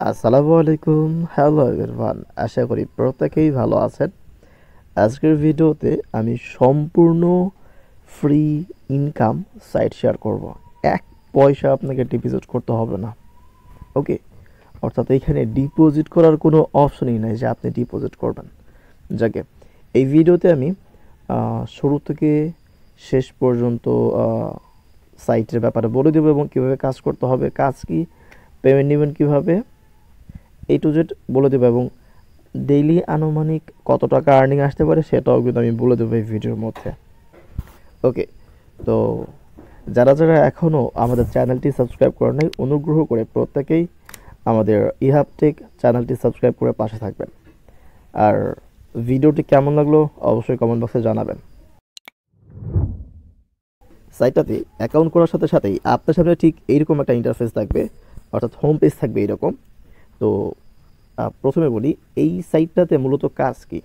আসসালামু আলাইকুম। Hello everyone, আশা করি প্রত্যেকেই ভালো আছেন। আজকের ভিডিওতে আমি সম্পূর্ণ ফ্রি ইনকাম সাইট শেয়ার করব। এক পয়সা আপনাকে ডিপোজিট করতে হবে না। ওকে, অর্থাৎ এখানে ডিপোজিট করার কোনো অপশনই নাই যে আপনি ডিপোজিট করবেন। যাকে এই ভিডিওতে আমি শুরু থেকে শেষ পর্যন্ত সাইটের ব্যাপারে বলে দেবো এবং কীভাবে কাজ করতে হবে, কাজ কি, পেমেন্ট নেবেন কীভাবে, A to Z বলে দেবো এবং ডেইলি আনুমানিক কত টাকা আর্নিং আসতে পারে সেটাও কিন্তু আমি বলে দেবো এই ভিডিওর মধ্যে। ওকে, তো যারা এখনও আমাদের চ্যানেলটি সাবস্ক্রাইব করে নাই, অনুগ্রহ করে প্রত্যেকেই আমাদের ইহাব টেক চ্যানেলটি সাবস্ক্রাইব করে পাশে থাকবেন। আর ভিডিওটি কেমন লাগলো অবশ্যই কমেন্ট বক্সে জানাবেন। সাইটটাতে অ্যাকাউন্ট করার সাথে সাথেই আপনার সামনে ঠিক এইরকম একটা ইন্টারফেস থাকবে, অর্থাৎ হোম পেজ থাকবে এইরকম। তো প্রথমে বলি এই সাইটটাতে মূলত কাজ কি।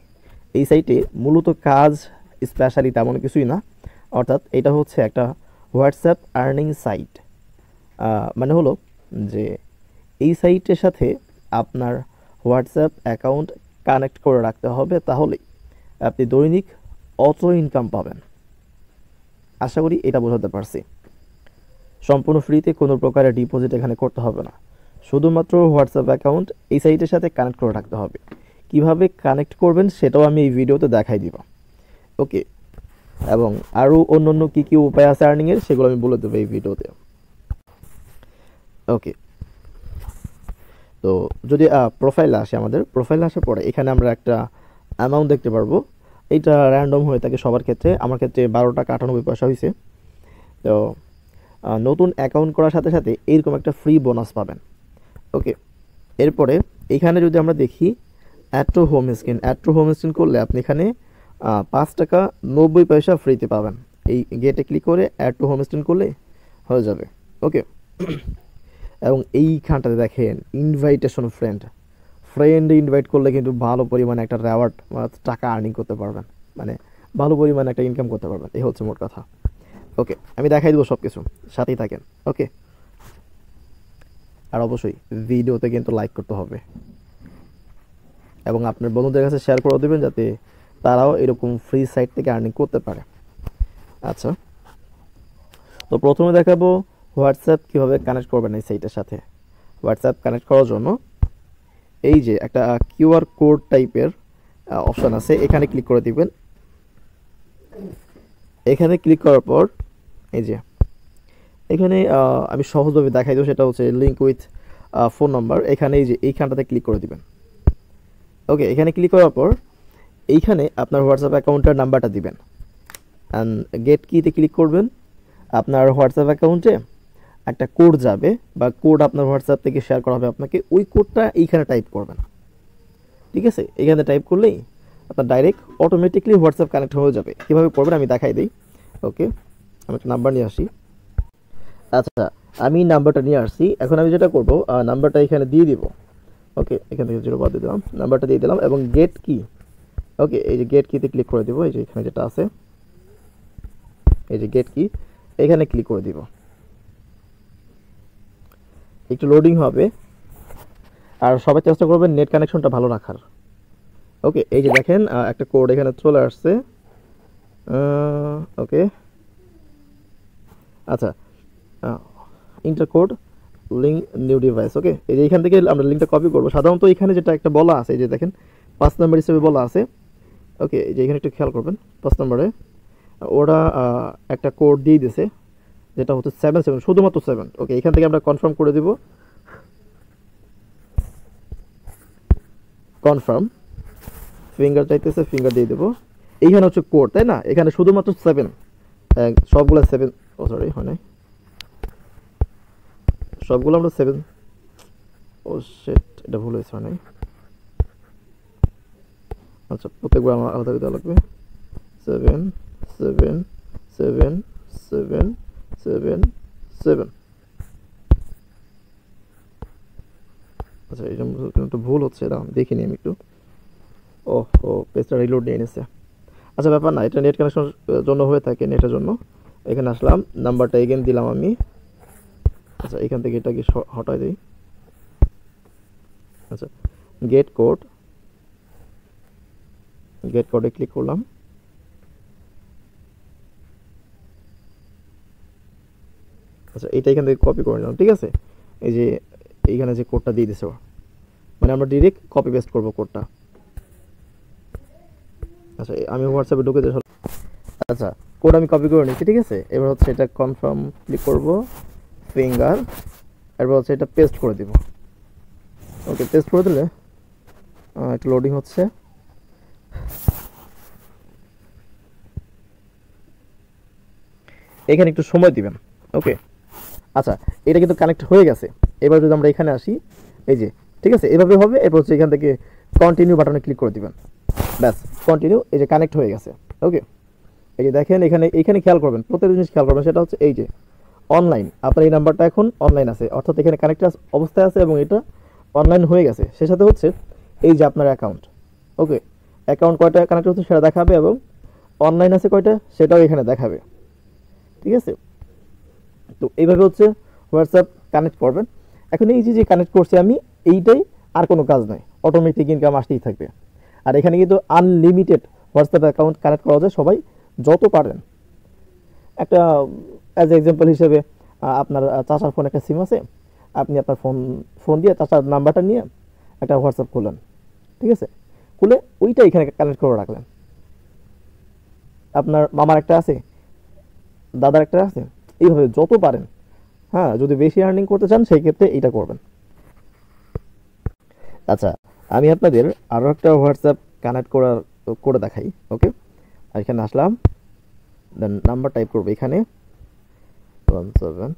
এই সাইটে মূলত কাজ স্পেশালি তেমন কিছুই না, অর্থাৎ এটা হচ্ছে একটা হোয়াটসঅ্যাপ আর্নিং সাইট। মানে হলো যে এই সাইটের সাথে আপনার হোয়াটসঅ্যাপ অ্যাকাউন্ট কানেক্ট করে রাখতে হবে, তাহলেই আপনি দৈনিক অটো ইনকাম পাবেন। আশা করি এটা বোঝাতে পারছি। সম্পূর্ণ ফ্রিতে, কোনো প্রকারের ডিপোজিট এখানে করতে হবে না। শুধুমাত্র হোয়াটসঅ্যাপ অ্যাকাউন্ট এই সাইটের সাথে কানেক্ট করে রাখতে হবে। কিভাবে কানেক্ট করবেন সেটাও আমি এই ভিডিওতে দেখাই দিব। ওকে, এবং আরও অন্য কী কী উপায় আছে আর্নিংয়ের সেগুলো আমি বলে দেবো এই ভিডিওতে। ওকে, তো যদি প্রোফাইলে আসে, আমাদের প্রোফাইলে আসার পরে এখানে আমরা একটা অ্যামাউন্ট দেখতে পারবো। এইটা র্যান্ডম হয়ে থাকে সবার ক্ষেত্রে, আমার ক্ষেত্রে 12 টাকা 98 পয়সা হয়েছে। তো নতুন অ্যাকাউন্ট করার সাথে সাথে এইরকম একটা ফ্রি বোনাস পাবেন। ওকে, এরপরে এখানে যদি আমরা দেখি অ্যাড টু হোম স্ক্রিন করলে আপনি এখানে 5 টাকা 90 পয়সা ফ্রিতে পাবেন। এই গেটে ক্লিক করে অ্যাড টু হোম স্ক্রিন করলে হয়ে যাবে। ওকে, এবং এইখানটাতে দেখেন ইনভাইটেশন ফ্রেন্ড ইনভাইট করলে কিন্তু ভালো পরিমাণে একটা রেওয়ার্ড টাকা আর্নিং করতে পারবেন, মানে ভালো পরিমাণে একটা ইনকাম করতে পারবেন। এই হচ্ছে মোট কথা। ওকে, আমি দেখাই দেবো সব কিছু, সাথেই থাকেন। ওকে, আর অবশ্যই ভিডিওতে কিন্তু লাইক করতে হবে এবং আপনার বন্ধুদের কাছে শেয়ার করে দেবেন যাতে তারাও এরকম ফ্রি সাইট থেকে আর্নিং করতে পারে। আচ্ছা, তো প্রথমে দেখাবো হোয়াটসঅ্যাপ কীভাবে কানেক্ট করবেন এই সাইটের সাথে। হোয়াটসঅ্যাপ কানেক্ট করার জন্য এই যে একটা কিউআর কোড টাইপের অপশান আছে, এখানে ক্লিক করে দিবেন। এখানে ক্লিক করার পর এই যে এখানে আমি সহজভাবে দেখাই দেবো, সেটা হচ্ছে লিঙ্ক উইথ ফোন নাম্বার। এখানে এই যে এইখানটাতে ক্লিক করে দিবেন। ওকে, এখানে ক্লিক করার পর এইখানে আপনার হোয়াটসঅ্যাপ অ্যাকাউন্টের নাম্বারটা দিবেন অ্যান্ড গেট কিতে ক্লিক করবেন। আপনার হোয়াটসঅ্যাপ অ্যাকাউন্টে একটা কোড যাবে বা কোড আপনার হোয়াটসঅ্যাপ থেকে শেয়ার করা হবে আপনাকে, ওই কোডটা এইখানে টাইপ করবেন। ঠিক আছে, এখানে টাইপ করলেই আপনার ডাইরেক্ট অটোমেটিকলি হোয়াটসঅ্যাপ কানেক্ট হয়ে যাবে। কীভাবে করবেন আমি দেখাই দিই। ওকে, আমি একটা নাম্বার নিয়ে আসি। আচ্ছা, আমি নাম্বারটা নিয়ে আসছি। এখন আমি যেটা করবো, নাম্বারটা এখানে দিয়ে দিব। ওকে, এখান থেকে 0 বাদ দিয়ে দিলাম, নাম্বারটা দিয়ে দিলাম এবং গেট কি। ওকে, এই যে গেট কিতে ক্লিক করে দিব। এই যে এখানে যেটা আছে, এই যে গেট কি, এখানে ক্লিক করে দিব। একটু লোডিং হবে, আর সবাই চেষ্টা করবেন নেট কানেকশনটা ভালো রাখার। ওকে, এই যে দেখেন একটা কোড এখানে চলে আসছে। ওকে, আচ্ছা, enter code link new device. Okay, এই যে এখান থেকে আমরা লিঙ্কটা কপি করবো। সাধারণত এখানে যেটা একটা বলা আছে, এই যে দেখেন 5 নাম্বার হিসেবে বলা আছে। ওকে, এই যে এখানে একটু খেয়াল করবেন, 5 নম্বরে ওরা একটা কোড দিয়ে দিয়েছে যেটা হচ্ছে 77, শুধুমাত্র 7। ওকে, এখান থেকে আমরা কনফার্ম করে দিব। কনফার্ম, ফিঙ্গার চাইতেছে, ফিঙ্গার দিয়ে দেবো। এইখানে হচ্ছে কোড, তাই না? এখানে শুধুমাত্র 7, সবগুলো 7। ও সরি, হয় নাই, সবগুলো আমরা 7। ও শিট, এটা ভুল হয়েছে, হয় নাই। আচ্ছা, প্রত্যেকবার আমার আলাদা দেওয়া লাগবে। 7 7 7 7 7 7। আচ্ছা, এটা একটু ভুল হচ্ছে, দাঁড়ান দেখিনি আমি একটু। ও পেজটা রিলোড নিয়ে নিয়েছে। আচ্ছা, ব্যাপার না, এটা নেট কানেকশন জন্য হয়ে থাকে, নেটের জন্য। এখানে আসলাম, নাম্বারটা এগেন দিলাম আমি। আচ্ছা, এখান থেকে এটাকে হটাই দিই। আচ্ছা, গেট কোডে ক্লিক করলাম। আচ্ছা, এটা এখান থেকে কপি করে নিলাম, ঠিক আছে। এই যে এইখানে যে কোডটা দিয়ে দিছে, মানে আমরা ডিরেক্ট কপি পেস্ট করবো কোডটা। আচ্ছা, আমি হোয়াটসঅ্যাপে ঢুকে যাই। আচ্ছা, কোড আমি কপি করে নিচ্ছি, ঠিক আছে। এবার হচ্ছে এটা কনফার্ম ক্লিক করব, ফিঙ্গার, এরপর হচ্ছে এটা পেস্ট করে দিব। ওকে, পেস্ট করে দিলে একটু লোডিং হচ্ছে। এখানে একটু সময় দিবেন। ওকে, আচ্ছা, এটা কিন্তু কানেক্ট হয়ে গেছে। এবার যদি আমরা এখানে আসি, এই যে, ঠিক আছে, এভাবে হবে। এরপর হচ্ছে এখান থেকে কন্টিনিউ বাটনে ক্লিক করে দিবেন, ব্যাস, কন্টিনিউ। এই যে কানেক্ট হয়ে গেছে। ওকে, এই যে দেখেন, এখানে খেয়াল করবেন, প্রত্যেকটা জিনিস খেয়াল করবেন, সেটা হচ্ছে এই যে অনলাইন, আপনার এই নাম্বারটা এখন অনলাইন আছে, অর্থাৎ এখানে কানেক্ট অবস্থায় আছে এবং এটা অনলাইন হয়ে গেছে। সে সাথে হচ্ছে এই যে আপনার অ্যাকাউন্ট, ওকে, অ্যাকাউন্ট কয়টা কানেক্ট হচ্ছে সেটা দেখাবে এবং অনলাইন আছে কয়টা সেটাও এখানে দেখাবে, ঠিক আছে। তো এইভাবে হচ্ছে হোয়াটসঅ্যাপ কানেক্ট করবেন। এখন এই যে কানেক্ট করছি আমি, এইটাই, আর কোনো কাজ নাই, অটোমেটিক ইনকাম আসতেই থাকবে। আর এখানে কিন্তু আনলিমিটেড হোয়াটসঅ্যাপ অ্যাকাউন্ট কানেক্ট করা যায়, সবাই যত পারেন। একটা অ্যাজ এক্সাম্পল হিসেবে আপনার চাচার ফোন একটা সিম আছে, আপনি আপনার ফোন দিয়ে চাচার নাম্বারটা নিয়ে একটা হোয়াটসঅ্যাপ খুললেন, ঠিক আছে, খুলে ওইটা এখানে কানেক্ট করে রাখলেন। আপনার মামার একটা আছে, দাদার একটা আছে, এইভাবে যত পারেন। হ্যাঁ, যদি বেশি আর্নিং করতে চান সেই ক্ষেত্রে এইটা করবেন। আচ্ছা, আমি আপনাদের আরও একটা হোয়াটসঅ্যাপ কানেক্ট করে দেখাই। ওকে, এখানে আসলাম, দেন নাম্বার টাইপ করবো এখানে 17।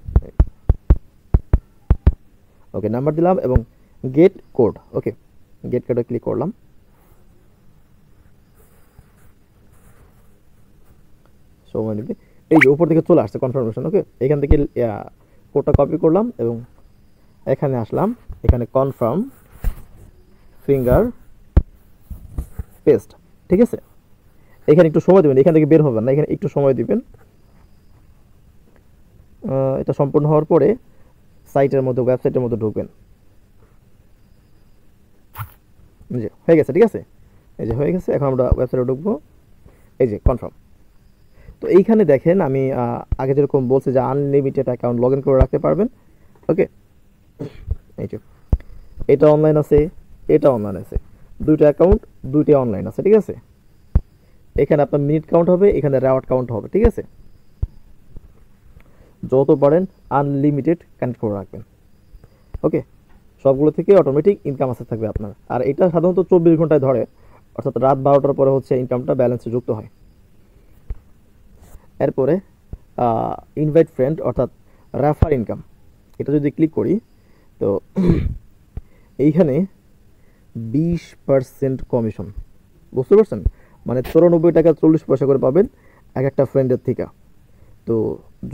ওকে, নাম্বার দিলাম এবং গেট কোড। ওকে, গেট কোডে ক্লিক করলাম। সময় নেবে, এই যে উপর থেকে চলে আসছে কনফার্মেশন। ওকে, এখান থেকে কোডটা কপি করলাম এবং এখানে আসলাম, এখানে কনফার্ম, ফিঙ্গার, পেস্ট, ঠিক আছে। এখানে একটু সময় দেবেন, এখান থেকে বের হবেন না, এখানে একটু সময় দিবেন। এটা সম্পূর্ণ হওয়ার পরে সাইটের মধ্যে, ওয়েবসাইটের মধ্যে ঢুকবেন। যে হয়ে গেছে, ঠিক আছে, এই যে হয়ে গেছে। এখন আমরা ওয়েবসাইটে ঢুকবো, এই যে কনফার্ম। তো এইখানে দেখেন, আমি আগে যেরকম বলছি যে আনলিমিটেড অ্যাকাউন্ট লগ ইন করে রাখতে পারবেন। ওকে, এই যে এটা অনলাইন আছে, এটা অনলাইন আছে, দুইটা অ্যাকাউন্ট, দুইটা অনলাইন আছে, ঠিক আছে। এখানে আপনার মিনিট কাউন্ট হবে, এখানে রেওয়ার্ড কাউন্ট হবে, ঠিক আছে। যত পারেন আনলিমিটেড কানেক্ট করে রাখবেন। ওকে, সবগুলো থেকে অটোমেটিক ইনকাম আসতে থাকবে আপনার। আর এটা সাধারণত 24 ঘন্টায় ধরে, অর্থাৎ রাত 12টার পরে হচ্ছে ইনকামটা ব্যালেন্সে যুক্ত হয়। এরপরে ইনভাইট ফ্রেন্ড, অর্থাৎ রেফার ইনকাম, এটা যদি ক্লিক করি তো এইখানে 20% কমিশন, বুঝতে পারছেন, মানে 94 টাকা 40 পয়সা করে পাবেন এক একটা ফ্রেন্ডের থেকে। তো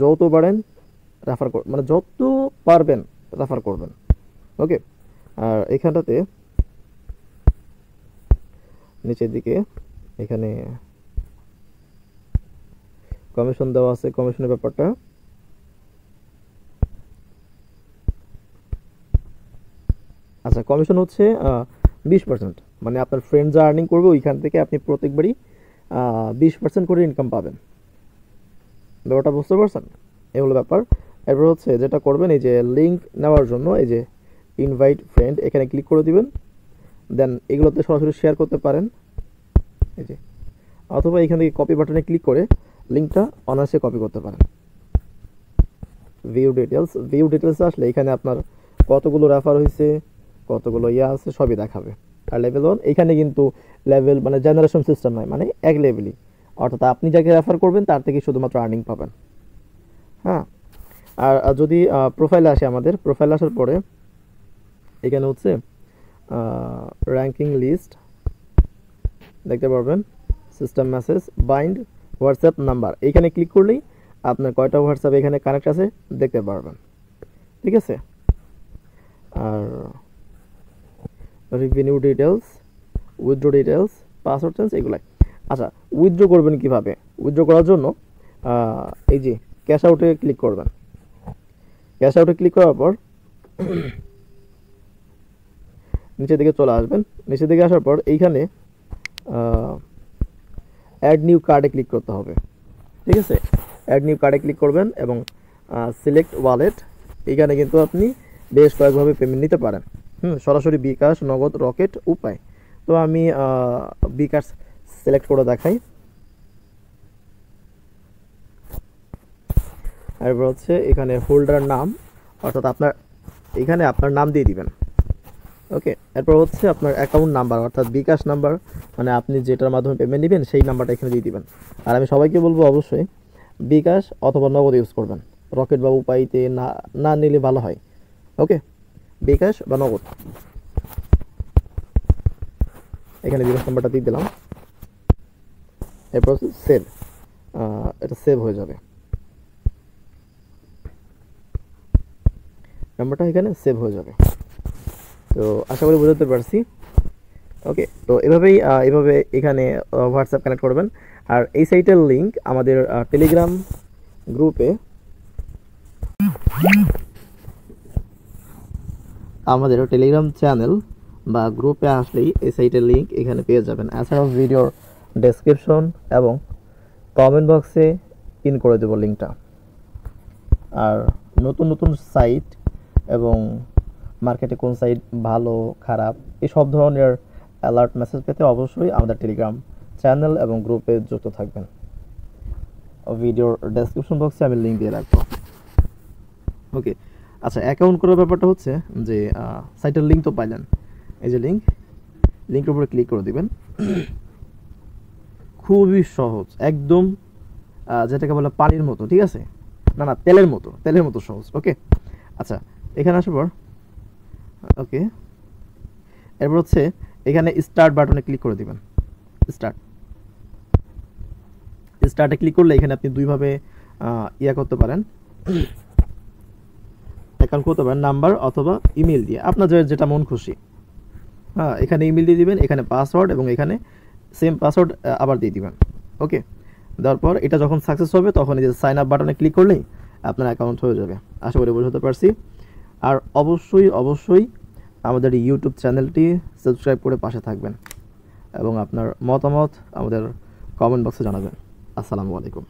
যত পারেন রেফার মানে যত পারবেন রেফার করবেন। ওকে, আর এখানটাতে নিচের দিকে এখানে কমিশন দেওয়া আছে, কমিশনের ব্যাপারটা আচ্ছা, কমিশন হচ্ছে 20%, মানে আপনার ফ্রেন্ড যা আর্নিং করবে ওইখান থেকে আপনি প্রত্যেকবারই 20% করে ইনকাম পাবেন। ব্যাপারটা বুঝতে পারছেন? এই হলো ব্যাপার। এরপর হচ্ছে যেটা করবেন, এই যে লিঙ্ক নেওয়ার জন্য এই যে ইনভাইট ফ্রেন্ড, এখানে ক্লিক করে দিবেন। দেন এগুলোতে সরাসরি শেয়ার করতে পারেন, এই যে, অথবা এখান থেকে কপি বাটনে ক্লিক করে লিঙ্কটা অনায়াসে কপি করতে পারেন। ভিউ ডিটেলস আসলে এখানে আপনার কতগুলো রেফার হয়েছে, কতগুলো আছে সবই দেখাবে। আর লেভেল 1 এখানে কিন্তু লেভেল মানে জেনারেশন সিস্টেম নয়, মানে এক লেভেলই, অর্থাৎ আপনি যাকে রেফার করবেন তার থেকে শুধুমাত্র আর্নিং পাবেন। হ্যাঁ, আর যদি প্রোফাইলে আসে, আমাদের প্রোফাইলে আসার পরে এখানে হচ্ছে র্যাঙ্কিং লিস্ট দেখতে পারবেন, system message, bind, WhatsApp number, এইখানে ক্লিক করলেই আপনার কয়টা হোয়াটসঅ্যাপ এখানে কানেক্ট আছে দেখতে পারবেন, ঠিক আছে। আর revenue details, withdraw details, password change, এগুলাই। আচ্ছা, উইথড্র করবেন কিভাবে? উইথড্র করার জন্য এই যে ক্যাশ আউটে ক্লিক করবেন। ক্যাশ আউটে ক্লিক করার পর নিচের দিকে চলে আসবেন। নিচের দিকে আসার পর এইখানে অ্যাড নিউ কার্ডে ক্লিক করতে হবে, ঠিক আছে। অ্যাড নিউ কার্ডে ক্লিক করবেন এবং সিলেক্ট ওয়ালেট। এইখানে কিন্তু আপনি বেশ কয়েকভাবে পেমেন্ট নিতে পারেন। সরাসরি বিকাশ, নগদ, রকেট, উপায়। তো আমি বিকাশ সিলেক্ট করে দেখাই। এরপর হচ্ছে এখানে হোল্ডার নাম, অর্থাৎ এখানে আপনার নাম দিয়ে দিবেন। ওকে, এরপর হচ্ছে আপনার অ্যাকাউন্ট নাম্বার, অর্থাৎ বিকাশ নাম্বার, মানে আপনি যেটার মাধ্যমে পেমেন্ট নেবেন সেই নাম্বারটা এখানে দিয়ে দিবেন। আর আমি সবাইকে বলবো অবশ্যই বিকাশ অথবা নগদ ইউজ করবেন, রকেট বা উপায়তে না নিলে ভালো হয়। ওকে, বিকাশ বা নগদ। এখানে বিকাশ নাম্বারটা দিয়ে দিলাম। এরপর হচ্ছে সেভ, এটা সেভ হয়ে যাবে, নাম্বারটা এখানে সেভ হয়ে যাবে। তো আশা করি বোঝাতে পারছি। ওকে, তো এভাবে এখানে হোয়াটসঅ্যাপ কানেক্ট করবেন। আর এই সাইটের লিঙ্ক আমাদের টেলিগ্রাম গ্রুপে, আমাদের টেলিগ্রাম চ্যানেল বা গ্রুপে আসলেই এই সাইটের লিঙ্ক এখানে পেয়ে যাবেন। এছাড়াও ভিডিওর ডেসক্রিপশন এবং কমেন্ট বক্সে পিন করে দেবো লিঙ্কটা। আর নতুন নতুন সাইট এবং মার্কেটে কোন সাইট ভালো খারাপ এই সব ধরনের অ্যালার্ট মেসেজ পেতে অবশ্যই আমাদের টেলিগ্রাম চ্যানেল এবং গ্রুপে যুক্ত থাকবেন। ভিডিওর ডেসক্রিপশন বক্সে আমি লিঙ্ক দিয়ে রাখবো। ওকে, আচ্ছা, অ্যাকাউন্ট করার ব্যাপারটা হচ্ছে যে সাইটের লিঙ্ক তো পাইলেন, এই যে লিঙ্কের উপরে ক্লিক করে দিবেন। খুবই সহজ, একদম যেটাকে বলে পানির মতো, ঠিক আছে, না তেলের মতো সহজ। ওকে, আচ্ছা, এখানে আসার পর ওকে, এরপর হচ্ছে এখানে স্টার্ট বাটনে ক্লিক করে দিবেন। স্টার্টে ক্লিক করলে এখানে আপনি দুইভাবে করতে পারেন, অ্যাকাউন্ট করতে পারেন, নাম্বার অথবা ইমেল দিয়ে, আপনার যেটা মন খুশি। এখানে ইমেল দিয়ে দিবেন, এখানে পাসওয়ার্ড, এবং এখানে সেম পাসওয়ার্ড আবার দিয়ে দিবেন। ওকে, দেওয়ার পর এটা যখন সাকসেস হবে তখন এই যে সাইন আপ বাটনে ক্লিক করলেই আপনার অ্যাকাউন্ট হয়ে যাবে। আশা করি বোঝাতে পারছি। আর অবশ্যই আমাদের ইউটিউব চ্যানেলটি সাবস্ক্রাইব করে পাশে থাকবেন এবং আপনার মতামত আমাদের কমেন্ট বক্সে জানাবেন। আসসালামু আলাইকুম।